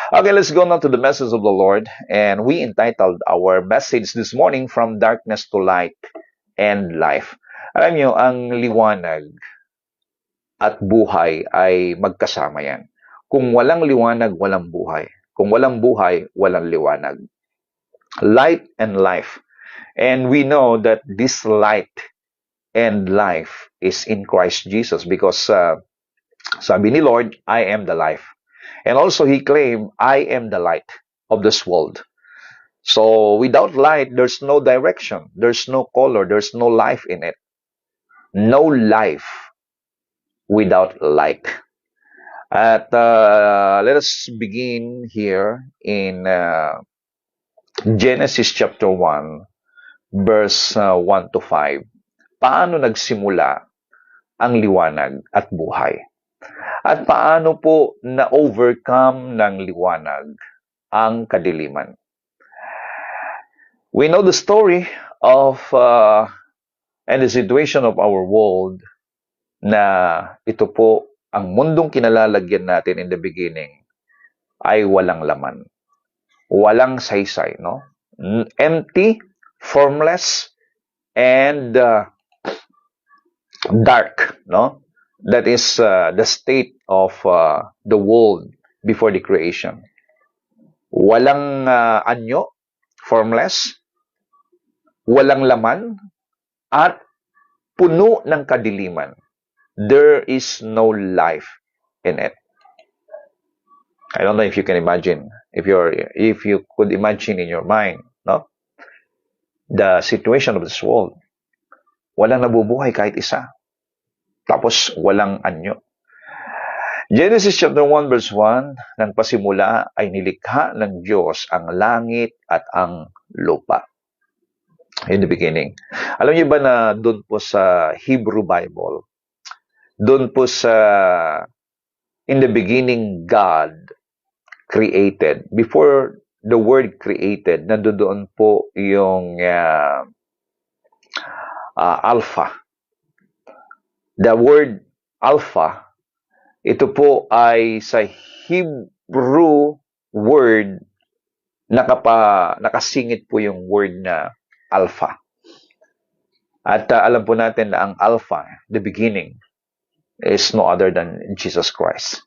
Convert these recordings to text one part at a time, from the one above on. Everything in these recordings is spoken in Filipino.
Okay, let's go now to the message of the Lord. And we entitled our message this morning, From Darkness to Light and Life. Alam niyo, ang liwanag at buhay ay magkasama yan. Kung walang liwanag, walang buhay. Kung walang buhay, walang liwanag. Light and life. And we know that this light and life is in Christ Jesus because sabi ni Lord, I am the life. And also He claimed, I am the light of this world. So without light, there's no direction, there's no color, there's no life in it. No life without light. At let us begin here in Genesis chapter 1, verse 1 to 5. Paano nagsimula ang liwanag at buhay? At paano po na-overcome ng liwanag ang kadiliman? We know the story of and the situation of our world na ito po ang mundong kinalalagyan natin in the beginning ay walang laman. Walang saysay, no? Empty, formless, and dark, no? That is the state of the world before the creation. Walang anyo, formless, walang laman, at puno ng kadiliman. There is no life in it. I don't know if you can imagine, if you could imagine in your mind, no? The situation of this world. Walang nabubuhay kahit isa. Tapos walang anyo. Genesis chapter 1 verse 1, nang pasimula ay nilikha ng Diyos ang langit at ang lupa. In the beginning. Alam niyo ba na doon po sa Hebrew Bible, doon po sa in the beginning God created. Before the word created, nandoon po yung alpha. The word alpha, ito po ay sa Hebrew word nakasingit po yung word na alpha. At alam po natin na ang alpha, the beginning, is no other than Jesus Christ.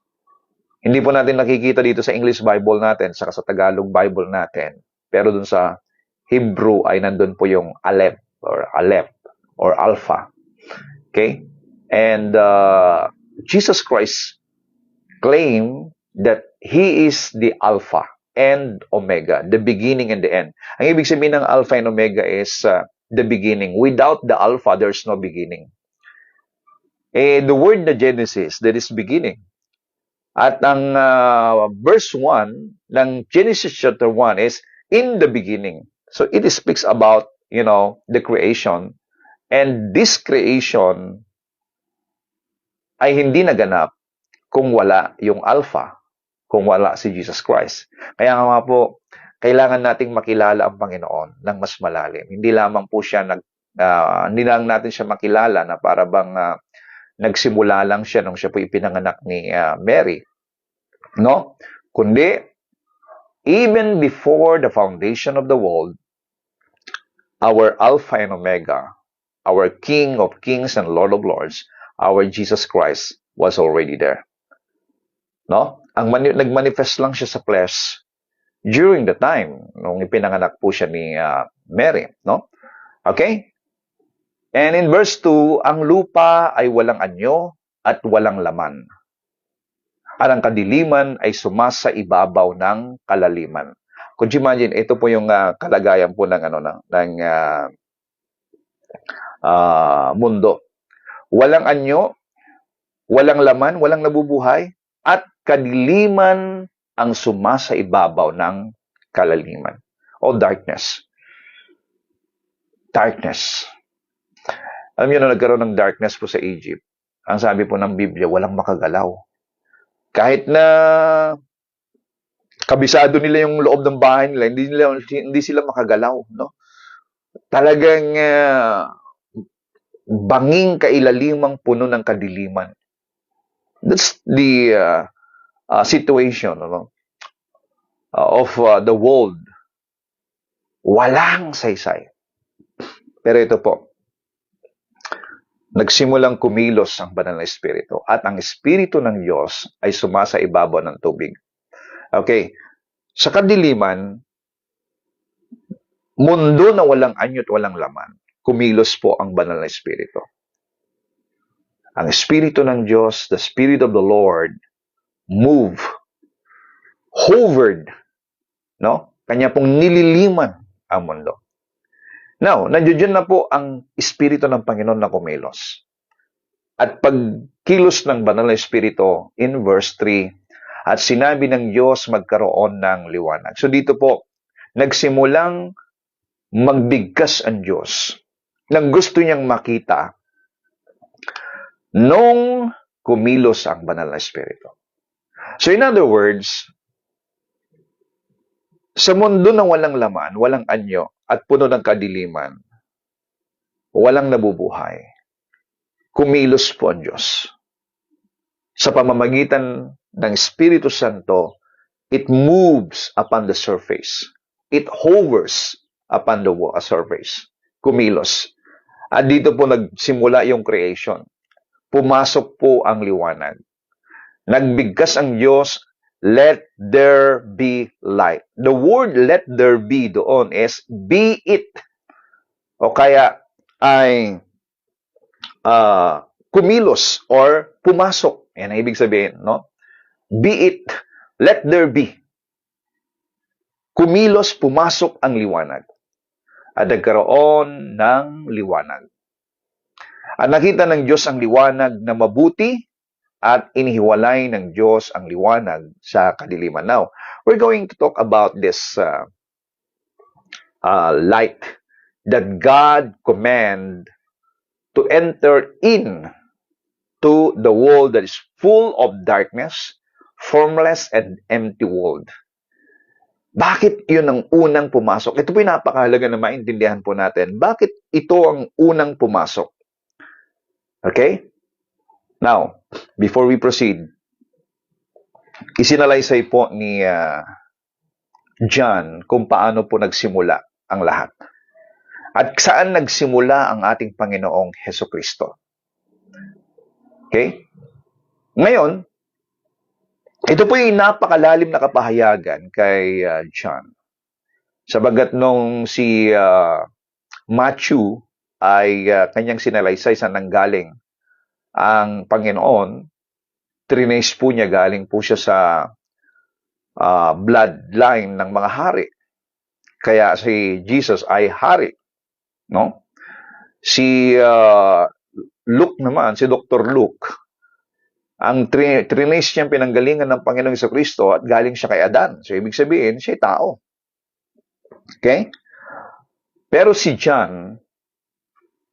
Hindi po natin nakikita dito sa English Bible natin, saka sa Tagalog Bible natin. Pero dun sa Hebrew ay nandun po yung Aleph or Alpha. Okay? And Jesus Christ claimed that He is the Alpha and Omega, the beginning and the end. Ang ibig sabihin ng Alpha and Omega is the beginning. Without the Alpha, there's no beginning. The word na Genesis, that is beginning. At ang verse 1 ng Genesis chapter 1 is in the beginning. So it speaks about, the creation. And this creation ay hindi naganap kung wala yung Alpha, kung wala si Jesus Christ. Kaya nga po, kailangan nating makilala ang Panginoon ng mas malalim. Hindi lamang po siya hindi lang natin siya makilala na para bang nagsimula lang siya nung siya po ipinanganak ni Mary. No? Kundi, even before the foundation of the world, our Alpha and Omega, our King of Kings and Lord of Lords, our Jesus Christ was already there. No? Nagmanifest lang siya sa flesh during the time nung ipinanganak po siya ni Mary. No? Okay? And in verse 2, ang lupa ay walang anyo at walang laman. At ang kadiliman ay sumasa ibabaw ng kalaliman. Could you imagine, ito po yung kalagayan po ng mundo. Walang anyo, walang laman, walang nabubuhay, at kadiliman ang sumasa ibabaw ng kalaliman. O darkness. Darkness. Alam niyo na nagkaroon ng darkness po sa Egypt. Ang sabi po ng Biblia, walang makagalaw. Kahit na kabisado nila yung loob ng bahay nila, hindi sila makagalaw, no? Talagang banging kailalimang puno ng kadiliman. That's the situation, no? the world, walang saysay. Pero ito po, nagsimulang kumilos ang banal na espiritu at ang espiritu ng Diyos ay sumasa ibabaw ng tubig. Okay, sa kadiliman, mundo na walang anyo at walang laman, kumilos po ang banal na espiritu. Ang espiritu ng Diyos, the Spirit of the Lord, hovered, no? Kanya pong nililiman ang mundo. Now, nandiyan na po ang espiritu ng Panginoon na kumilos. At pagkilos ng banal na espiritu in verse 3, at sinabi ng Diyos magkaroon ng liwanag. So dito po, nagsimulang magbigkas ang Diyos nang gusto niyang makita nung kumilos ang banal na espiritu. So in other words, sa mundo na walang laman, walang anyo, at puno ng kadiliman, walang nabubuhay, kumilos po ang Diyos. Sa pamamagitan ng Espiritu Santo, it moves upon the surface. It hovers upon the surface. Kumilos. At dito po nagsimula yung creation. Pumasok po ang liwanag. Nagbigkas ang Diyos, let there be light. The word let there be doon is be it. O kaya ay kumilos or pumasok. Yan ang ibig sabihin, no? Be it. Let there be. Kumilos, pumasok ang liwanag. At nagkaroon ng liwanag. At nakita ng Diyos ang liwanag na mabuti at inihiwalay ng Diyos ang liwanag sa kadiliman. Now, we're going to talk about this light that God command to enter in to the world that is full of darkness, formless and empty world. Bakit yun ang unang pumasok? Ito po yung napakahalaga na maintindihan po natin. Bakit ito ang unang pumasok? Okay? Now, before we proceed, isinalaysay po ni John kung paano po nagsimula ang lahat. At saan nagsimula ang ating Panginoong Hesukristo. Okay? Ngayon, ito po yung napakalalim na kapahayagan kay John. Sabagat nung si Matthew ay kanyang sinalaysay sa nanggaling ang Panginoon, trinace po niya, galing po siya sa bloodline ng mga hari. Kaya si Jesus ay hari. No? Si Luke naman, si Dr. Luke, ang trinace niyang pinanggalingan ng Panginoong Jesucristo at galing siya kay Adan. So, ibig sabihin, siya tao. Okay? Pero si John,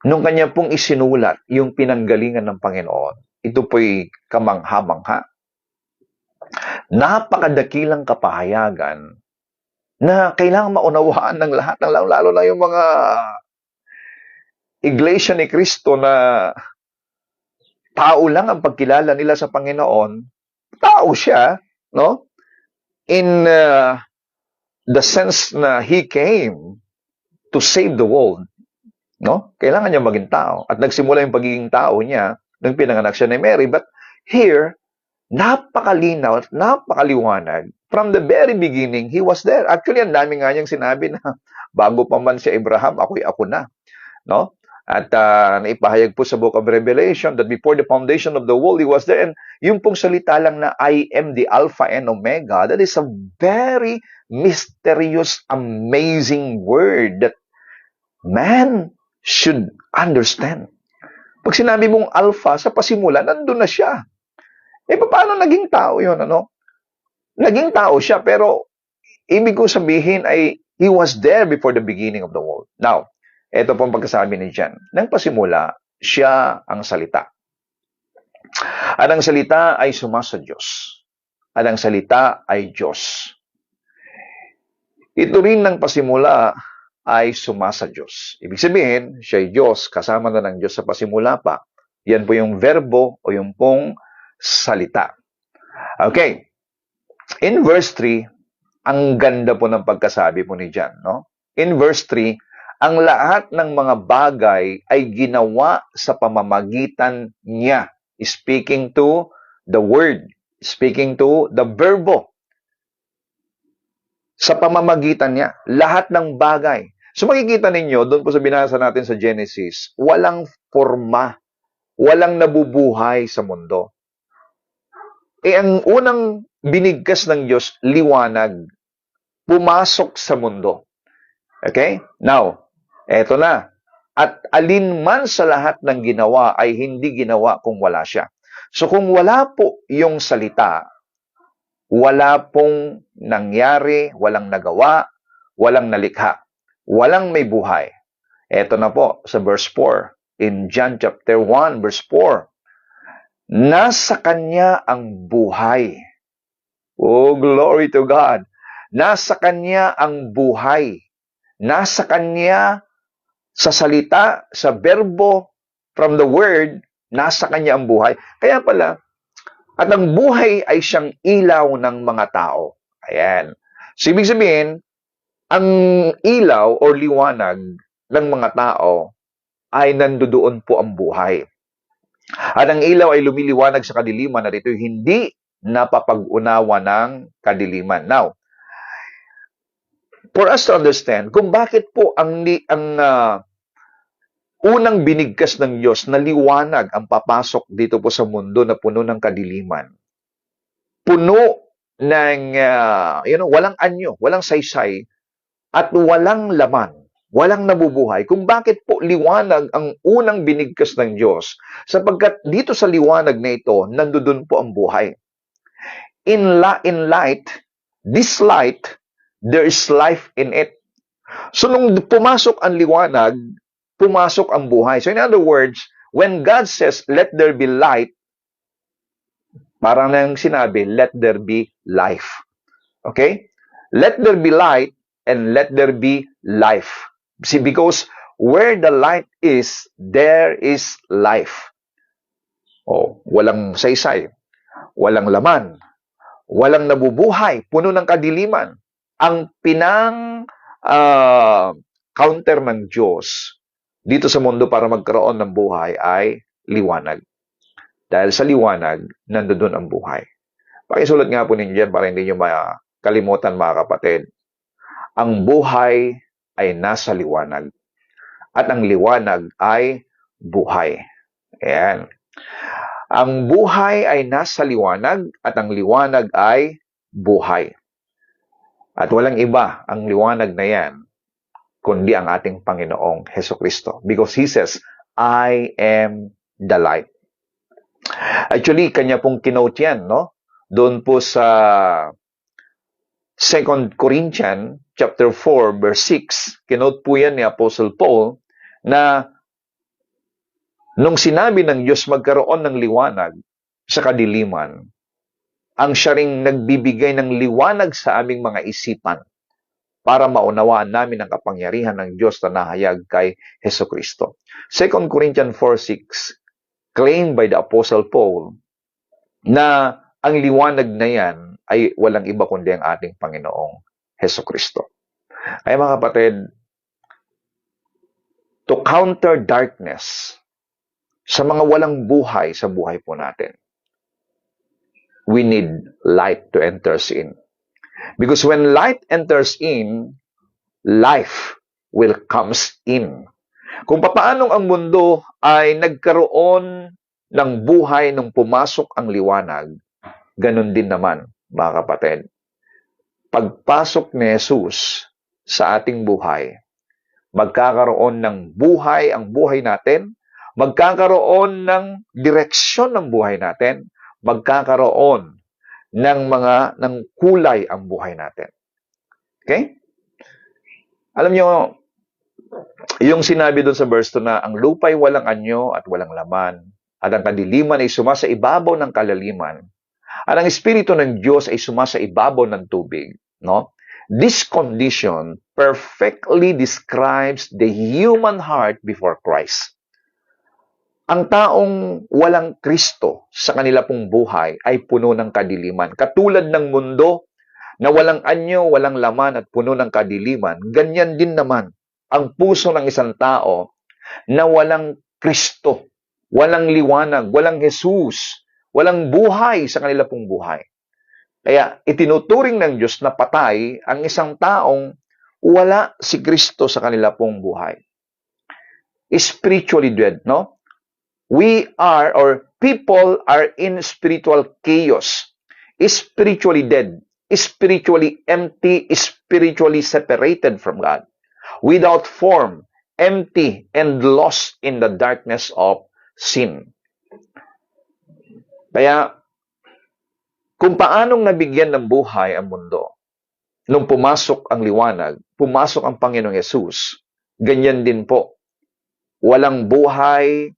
nung kanya pong isinulat yung pinanggalingan ng Panginoon, ito po'y kamangha-mangha. Napakadakilang kapahayagan na kailangan maunawaan ng lahat, lalo na yung mga Iglesia ni Cristo na tao lang ang pagkilala nila sa Panginoon. Tao siya, no? In the sense na He came to save the world. No? Kailangan niya maging tao. At nagsimula yung pagiging tao niya nung pinanganak siya ni Mary. But here, napakalinaw at napakaliwanag. From the very beginning, He was there. Actually, ang dami nga niyang sinabi na bago pa man si Abraham, ako na. No? At naipahayag po sa Book of Revelation that before the foundation of the world, He was there. And yung pong salita lang na I am the Alpha and Omega, that is a very mysterious, amazing word that man should understand. Pag sinabi mong Alpha, sa pasimula, nandun na siya. Paano naging tao yun? Ano? Naging tao siya, pero ibig ko sabihin ay He was there before the beginning of the world. Now, ito pong pagkasabi ni John. Nang pasimula, siya ang salita. At ang salita ay sumasa Diyos. At ang salita ay Diyos. Ito rin ng pasimula ay sumasa Diyos. Ibig sabihin, siya ay Diyos, kasama na ng Diyos sa pasimula pa. Yan po yung verbo o yung pong salita. Okay. In verse 3, Ang ganda po ng pagkasabi po ni John, no? In verse 3, ang lahat ng mga bagay ay ginawa sa pamamagitan niya. Speaking to the word, speaking to the verbo. Sa pamamagitan niya, lahat ng bagay. So makikita ninyo, doon po sa binasa natin sa Genesis, walang forma, walang nabubuhay sa mundo. Ang unang binigkas ng Diyos, liwanag, pumasok sa mundo. Okay? Now, eto na. At alinman sa lahat ng ginawa ay hindi ginawa kung wala siya. So kung wala po yung salita, wala pong nangyari, walang nagawa, walang nalikha, walang may buhay. Eto na po sa verse 4. In John chapter 1, verse 4. Nasa Kanya ang buhay. Oh, glory to God. Nasa Kanya ang buhay. Nasa Kanya, sa salita, sa verbo, from the word, nasa Kanya ang buhay. Kaya pala, at ang buhay ay siyang ilaw ng mga tao. Ayan. So, ibig sabihin, ang ilaw o liwanag ng mga tao ay nandoon po ang buhay. At ang ilaw ay lumiliwanag sa kadiliman at ito'y hindi napapag-unawa ng kadiliman. Now, for us to understand kung bakit po ang unang binigkas ng Diyos na liwanag ang papasok dito po sa mundo na puno ng kadiliman. Puno ng, walang anyo, walang saysay, at walang laman, walang nabubuhay. Kung bakit po liwanag ang unang binigkas ng Diyos, sapagkat dito sa liwanag na ito, nandoon po ang buhay. In light, this light, there is life in it. So nung pumasok ang liwanag, pumasok ang buhay. So in other words, when God says, let there be light, parang nang sinabi, let there be life. Okay? Let there be light and let there be life. See, because where the light is, there is life. Oh, walang saysay, walang laman, walang nabubuhay, puno ng kadiliman. Ang counter ng Diyos dito sa mundo para magkaroon ng buhay ay liwanag. Dahil sa liwanag, nandoon ang buhay. Pakisulat nga po ninyo dyan para hindi nyo makalimutan, mga kapatid. Ang buhay ay nasa liwanag. At ang liwanag ay buhay. Ayan. Ang buhay ay nasa liwanag at ang liwanag ay buhay. At walang iba ang liwanag na yan kundi ang ating Panginoong Hesukristo. Because He says, I am the light. Actually, kanya pong kinote yan, no? Doon po sa 2 Corinthians chapter 4, verse 6, kinote po yan ni Apostle Paul, na nung sinabi ng Diyos magkaroon ng liwanag sa kadiliman, ang siya ring nagbibigay ng liwanag sa aming mga isipan para maunawaan namin ang kapangyarihan ng Diyos na nahayag kay Hesukristo. 2 Corinthians 4:6, claimed by the Apostle Paul na ang liwanag na yan ay walang iba kundi ang ating Panginoong Hesukristo. Ay mga kapatid, to counter darkness sa mga walang buhay sa buhay po natin, we need light to enter in. Because when light enters in, life will comes in. Kung papaanong ang mundo ay nagkaroon ng buhay nung pumasok ang liwanag, ganun din naman, mga kapatid. Pagpasok ni Jesus sa ating buhay, magkakaroon ng buhay ang buhay natin, magkakaroon ng direksyon ng buhay natin, magkakaroon ng kulay ang buhay natin. Okay? Alam nyo, yung sinabi doon sa verse 2 na ang lupa'y walang anyo at walang laman, at ang kadiliman ay sumasa ibabaw ng kalaliman, at ang Espiritu ng Diyos ay sumasa ibabaw ng tubig. No? This condition perfectly describes the human heart before Christ. Ang taong walang Kristo sa kanila pong buhay ay puno ng kadiliman. Katulad ng mundo na walang anyo, walang laman at puno ng kadiliman, ganyan din naman ang puso ng isang tao na walang Kristo, walang liwanag, walang Jesus, walang buhay sa kanila pong buhay. Kaya itinuturing ng Diyos na patay ang isang taong wala si Kristo sa kanila pong buhay. Spiritually dead, no? We are, or people are in spiritual chaos, spiritually dead, spiritually empty, spiritually separated from God, without form, empty, and lost in the darkness of sin. Kaya, kung paanong nabigyan ng buhay ang mundo, nung pumasok ang liwanag, pumasok ang Panginoong Yesus, ganyan din po. Walang buhay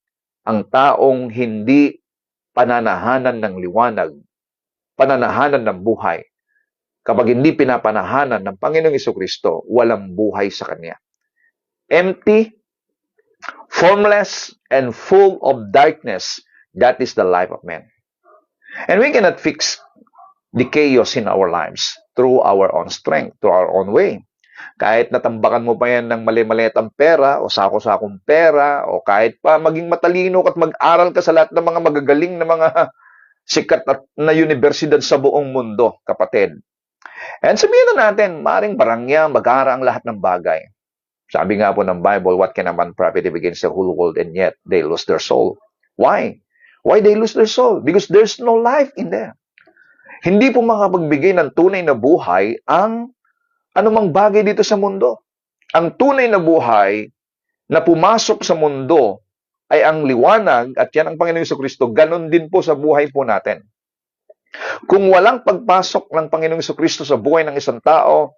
ang taong hindi pananahanan ng liwanag, pananahanan ng buhay. Kapag hindi pinapanahanan ng Panginoong Jesucristo, walang buhay sa Kanya. Empty, formless, and full of darkness, that is the life of man. And we cannot fix the chaos in our lives through our own strength, through our own way. Kahit natambakan mo pa yan ng mali-malitang pera o sako-sakong pera o kahit pa maging matalino at mag-aral ka sa lahat ng mga magagaling na mga sikat na universidad sa buong mundo, kapatid. And sabihin na natin, maring barangya, mag-ara ang lahat ng bagay. Sabi nga po ng Bible, what can a man profit if against the whole world and yet they lose their soul? Why? Why they lose their soul? Because there's no life in there. Hindi po makapagbigay ng tunay na buhay ang anumang bagay dito sa mundo. Ang tunay na buhay na pumasok sa mundo ay ang liwanag at yan ang Panginoong Jesucristo. Ganon din po sa buhay po natin. Kung walang pagpasok ng Panginoong Jesucristo sa buhay ng isang tao,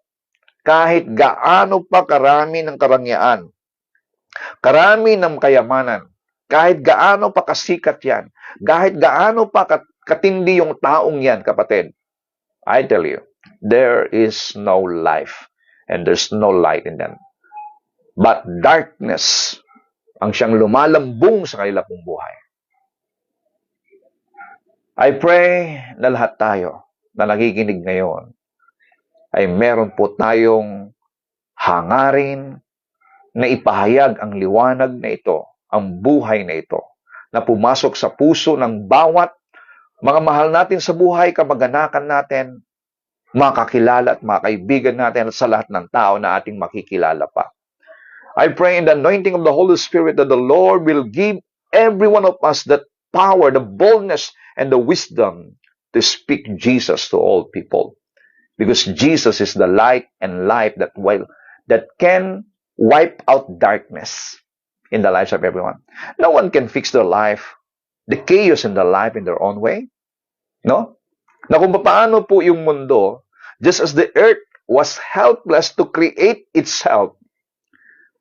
kahit gaano pa karami ng karangyaan, karami ng kayamanan, kahit gaano pa kasikat yan, kahit gaano pa katindi yung taong yan, kapatid, I tell you, there is no life and there's no light in them. But darkness ang siyang lumalambong sa kanila pong buhay. I pray na lahat tayo na nakikinig ngayon ay meron po tayong hangarin na ipahayag ang liwanag na ito, ang buhay na ito, na pumasok sa puso ng bawat mga mahal natin sa buhay, kamag-anakan natin, mga kakilala at mga kaibigan natin at sa lahat ng tao na ating makikilala pa. I pray in the anointing of the Holy Spirit that the Lord will give every one of us that power, the boldness, and the wisdom to speak Jesus to all people. Because Jesus is the light and life that can wipe out darkness in the lives of everyone. No one can fix their life, the chaos in their life in their own way. No? Na kung paano po yung mundo, just as the earth was helpless to create itself,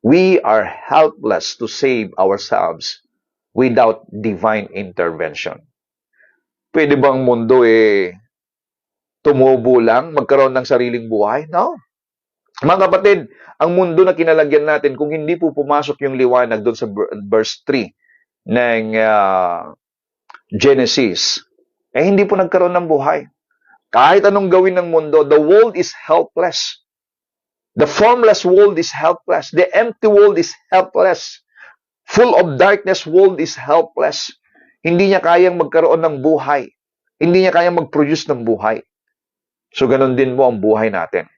we are helpless to save ourselves without divine intervention. Pwede bang mundo tumubo lang, magkaroon ng sariling buhay? No. Mga kapatid, ang mundo na kinalagyan natin, kung hindi po pumasok yung liwanag doon sa verse 3 ng Genesis, hindi po nagkaroon ng buhay. Kahit anong gawin ng mundo, the world is helpless. The formless world is helpless. The empty world is helpless. Full of darkness world is helpless. Hindi niya kayang magkaroon ng buhay. Hindi niya kayang mag-produce ng buhay. So, ganun din mo ang buhay natin.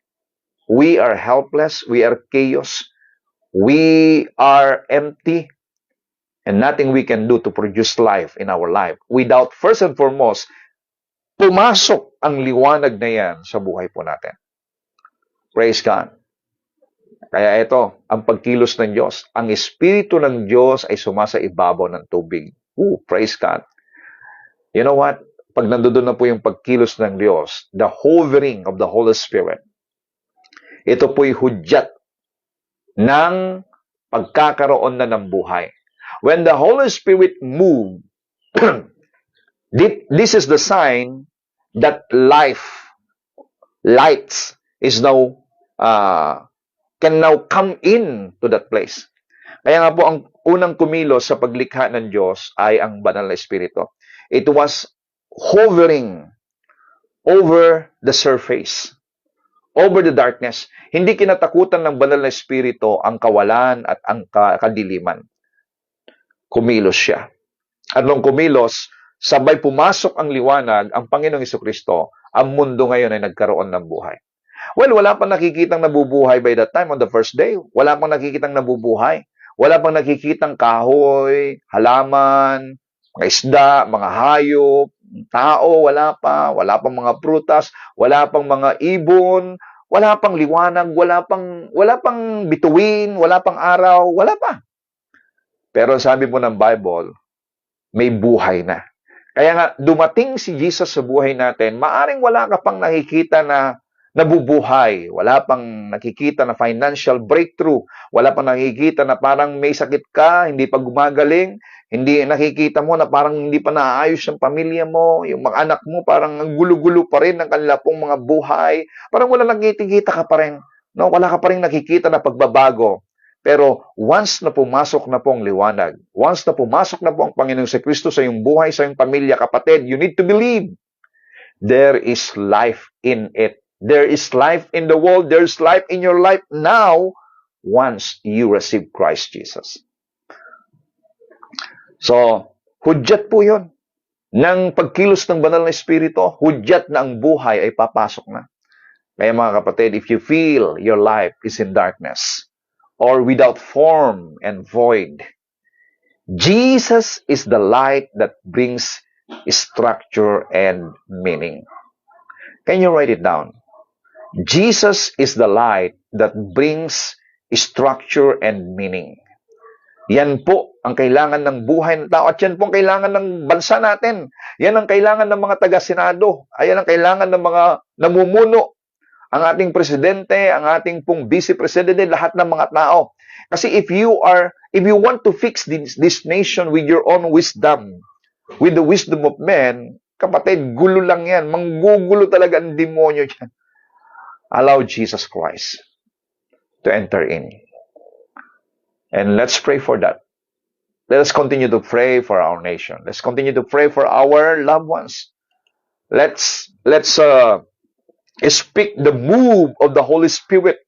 We are helpless. We are chaos. We are empty. And nothing we can do to produce life in our life without, first and foremost, pumasok ang liwanag na yan sa buhay po natin. Praise God. Kaya ito, ang pagkilos ng Diyos. Ang Espiritu ng Diyos ay sumasa ibabaw ng tubig. Praise God. You know what? Pag nandoon na po yung pagkilos ng Diyos, the hovering of the Holy Spirit, ito po'y hudyat ng pagkakaroon na ng buhay. When the Holy Spirit moved, this is the sign that light is now can now come in to that place. Kaya nga po ang unang kumilos sa paglikha ng Diyos ay ang Banal na Espiritu. It was hovering over the surface. over the darkness. Hindi kinatakutan ng banal na espiritu ang kawalan at ang kadiliman. Kumilos siya. At nung kumilos, sabay pumasok ang liwanag, ang Panginoong Jesucristo, ang mundo ngayon ay nagkaroon ng buhay. Well, wala pang nakikitang nabubuhay by that time on the first day. Wala pang nakikitang nabubuhay. Wala pang nakikitang kahoy, halaman, mga isda, mga hayop, tao, wala pa. Wala pang mga prutas, wala pang mga ibon, wala pang liwanag, wala pang bituin, wala pang araw, wala pa. Pero sabi po ng Bible, may buhay na. Kaya nga, dumating si Jesus sa buhay natin, maaring wala ka pang nakikita na nabubuhay, wala pang nakikita na financial breakthrough, wala pang nakikita na parang may sakit ka, hindi pa gumagaling, hindi nakikita mo na parang hindi pa naayos yung pamilya mo, yung mga anak mo parang ang gulo-gulo pa rin ng kanila pong mga buhay, parang wala nakikita ka pa rin, no? Wala ka pa rin nakikita na pagbabago. Pero once na pumasok na po ang liwanag, once na pumasok na po ang Panginoong Jesucristo sa iyong buhay, sa iyong pamilya, kapatid, you need to believe there is life in it. There is life in the world. There's life in your life now once you receive Christ Jesus. So, hudyat po yun. Nang pagkilos ng banal na espiritu, hudyat na ang buhay ay papasok na. Kaya mga kapatid, if you feel your life is in darkness, or without form and void, Jesus is the light that brings structure and meaning. Can you write it down? Jesus is the light that brings structure and meaning. Yan po ang kailangan ng buhay ng tao at yan po ang kailangan ng bansa natin. Yan ang kailangan ng mga taga-senado. Ayan ang kailangan ng mga namumuno. Ang ating presidente, ang ating pong vice-presidente, lahat ng mga tao. Kasi if you want to fix this nation with your own wisdom, with the wisdom of men, kapatid, gulo lang yan. Manggugulo talaga ang demonyo dyan. Allow Jesus Christ to enter in. And let's pray for that. Let us continue to pray for our nation. Let's continue to pray for our loved ones. Let's speak the move of the Holy Spirit.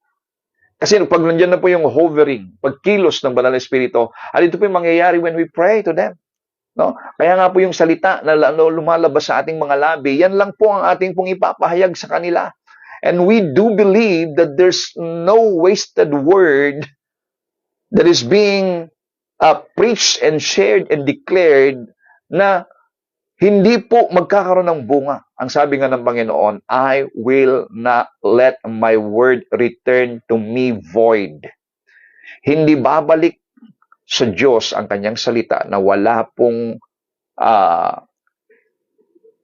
Kasi pag nandiyan na po yung hovering, pagkilos ng banal na espiritu, ito po yung mangyayari when we pray to them. No? Kaya nga po yung salita na lumalabas sa ating mga labi, yan lang po ang ating pong ipapahayag sa kanila. And we do believe that there's no wasted word that is being preached and shared and declared na hindi po magkakaroon ng bunga. Ang sabi nga ng Panginoon, I will not let my word return to me void. Hindi babalik sa Diyos ang kanyang salita na wala pong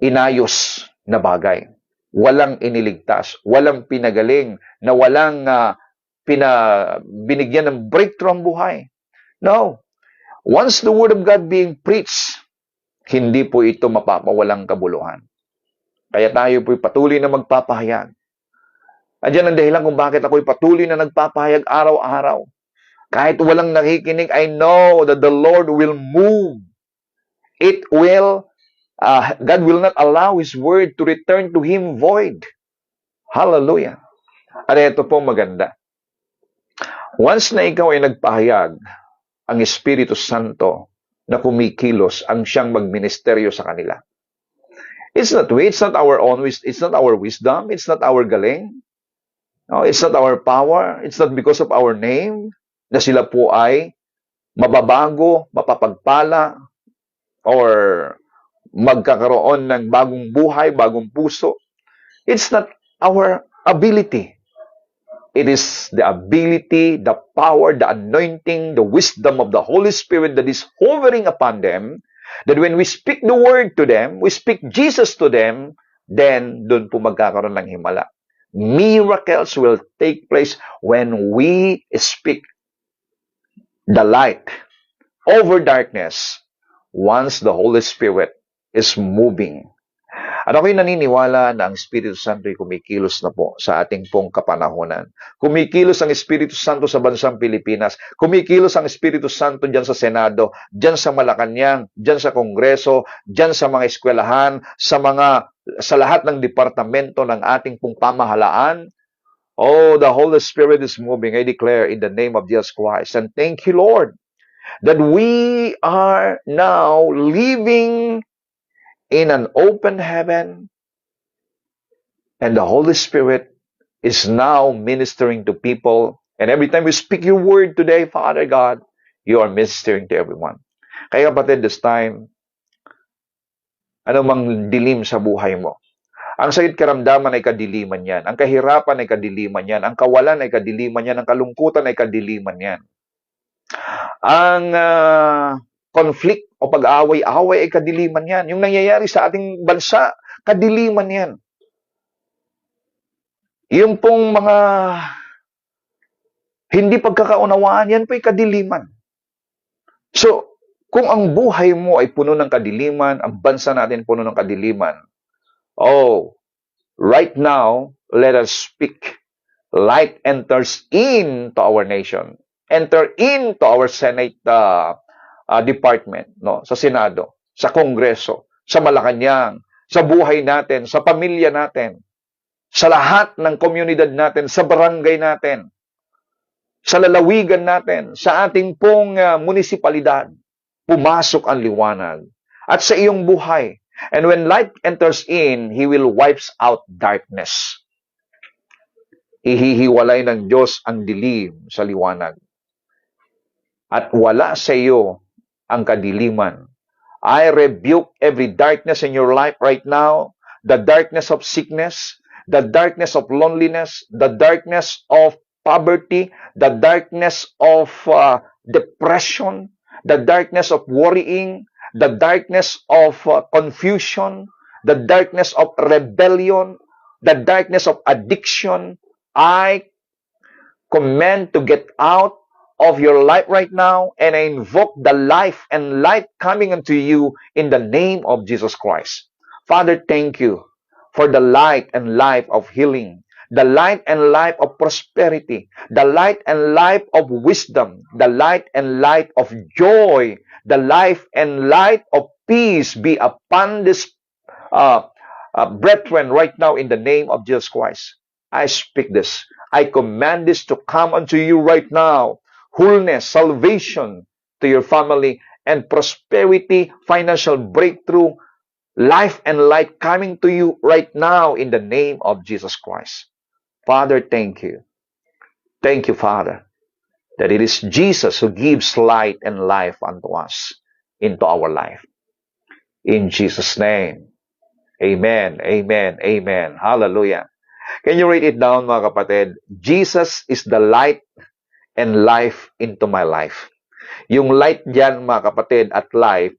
inayos na bagay. Walang iniligtas, walang pinagaling, na walang binigyan ng breakthrough ang buhay. No. Once the Word of God being preached, hindi po ito mapapawalang kabuluhan. Kaya tayo po'y patuloy na magpapahayag. Andiyan ang dahilan kung bakit ako'y patuloy na nagpapahayag araw-araw. Kahit walang nakikinig, I know that the Lord will move. God will not allow His word to return to Him void. Hallelujah. At ito po maganda. Once na ikaw ay nagpahayag, ang Espiritu Santo na kumikilos ang siyang magministeryo sa kanila. It's not our own wisdom, it's not our wisdom, it's not our galing. No, it's not our power, it's not because of our name na sila po ay mababago, mapapagpala, or magkakaroon ng bagong buhay, bagong puso. It's not our ability. It is the ability, the power, the anointing, the wisdom of the Holy Spirit that is hovering upon them, that when we speak the word to them, we speak Jesus to them, then doon po magkakaroon ng himala. Miracles will take place when we speak the light over darkness once the Holy Spirit is moving. At ako'y naniniwala na ang Espiritu Santo ay kumikilos na po sa ating pong kapanahunan. Kumikilos ang Espiritu Santo sa bansang Pilipinas. Kumikilos ang Espiritu Santo dyan sa Senado, dyan sa Malacanang, dyan sa Kongreso, dyan sa mga eskwelahan, sa lahat ng departamento ng ating pong pamahalaan. Oh, the Holy Spirit is moving, I declare, in the name of Jesus Christ. And thank you, Lord, that we are now living in an open heaven, and the Holy Spirit is now ministering to people. And every time we speak your word today, Father God, you are ministering to everyone. Kaya kapatid, this time, ano mang dilim sa buhay mo. Ang sakit karamdaman ay kadiliman yan. Ang kahirapan ay kadiliman yan. Ang kawalan ay kadiliman yan. Ang kalungkutan ay kadiliman yan. Ang conflict o pag-away-away ay kadiliman yan. Yung nangyayari sa ating bansa, kadiliman yan. Yung pong mga hindi pagkakaunawaan, yan po ay kadiliman. So, kung ang buhay mo ay puno ng kadiliman, ang bansa natin puno ng kadiliman, oh, right now, let us speak. Light enters into our nation. Enter into our Senate department, no? Sa Senado, sa Kongreso, sa Malacanang, sa buhay natin, sa pamilya natin, sa lahat ng komunidad natin, sa barangay natin, sa lalawigan natin, sa ating pong munisipalidad, pumasok ang liwanag. At sa iyong buhay. And when light enters in, He will wipes out darkness. Ihihiwalay ng Diyos ang dilim sa liwanag. At wala sa iyo ang kadiliman. I rebuke every darkness in your life right now, the darkness of sickness, the darkness of loneliness, the darkness of poverty, the darkness of depression, the darkness of worrying, the darkness of confusion, the darkness of rebellion, the darkness of addiction. I command to get out of your life right now, and I invoke the life and light coming unto you in the name of Jesus Christ. Father, thank you for the light and life of healing, the light and life of prosperity, the light and life of wisdom, the light and light of joy, the life and light of peace be upon this brethren right now in the name of Jesus Christ. I speak this. I command this to come unto you right now. Wholeness, salvation to your family, and prosperity, financial breakthrough, life and light coming to you right now in the name of Jesus Christ. Father, thank you. Thank you, Father, that it is Jesus who gives light and life unto us into our life. In Jesus' name. Amen, amen, amen. Hallelujah. Can you write it down, mga kapatid? Jesus is the light and life into my life. Yung light dyan, mga kapatid, at life,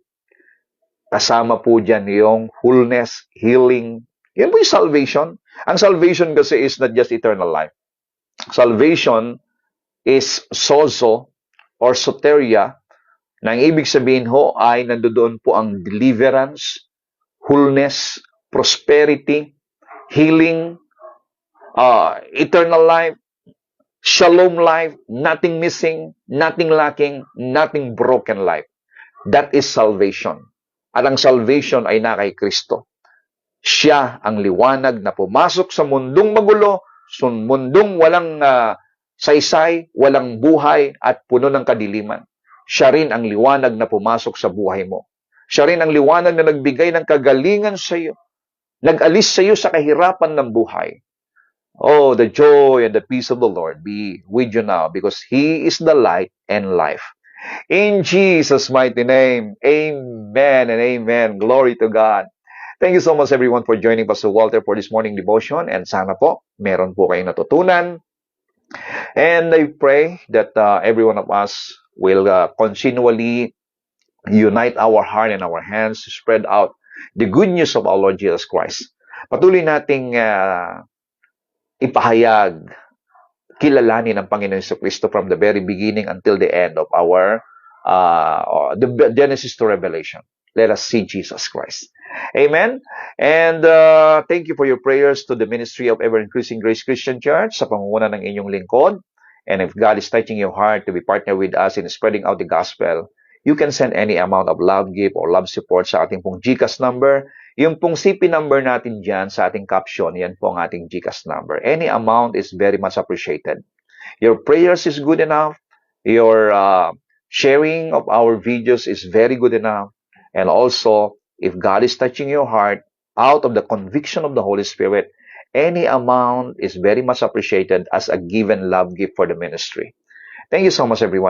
kasama po dyan yung wholeness, healing. Yan po yung salvation. Ang salvation kasi is not just eternal life. Salvation is sozo or soteria, na ang ibig sabihin ho ay nandoon po ang deliverance, wholeness, prosperity, healing, eternal life, shalom life, nothing missing, nothing lacking, nothing broken life. That is salvation. At ang salvation ay na kay Kristo. Siya ang liwanag na pumasok sa mundong magulo, sa mundong walang saysay, walang buhay, at puno ng kadiliman. Siya rin ang liwanag na pumasok sa buhay mo. Siya rin ang liwanag na nagbigay ng kagalingan sa iyo. Nag-alis sa iyo sa kahirapan ng buhay. Oh, the joy and the peace of the Lord be with you now, because He is the light and life. In Jesus' mighty name, amen and amen. Glory to God. Thank you so much everyone for joining Pastor Walter for this morning devotion, and sana po meron po kayong natutunan. And I pray that every one of us will continually unite our heart and our hands to spread out the good news of our Lord Jesus Christ. Patuloy nating ipahayag, kilalanin ang Panginoon Jesucristo from the very beginning until the end of our the Genesis to Revelation. Let us see Jesus Christ. Amen. And thank you for your prayers to the ministry of Ever-Increasing Grace Christian Church sa pangunguna ng inyong lingkod. And if God is touching your heart to be partner with us in spreading out the gospel, you can send any amount of love gift or love support sa ating pong GCash number. Yung pong CP number natin dyan sa ating caption, yan po ang ating GCash number. Any amount is very much appreciated. Your prayers is good enough. Your sharing of our videos is very good enough. And also, if God is touching your heart out of the conviction of the Holy Spirit, any amount is very much appreciated as a given love gift for the ministry. Thank you so much, everyone.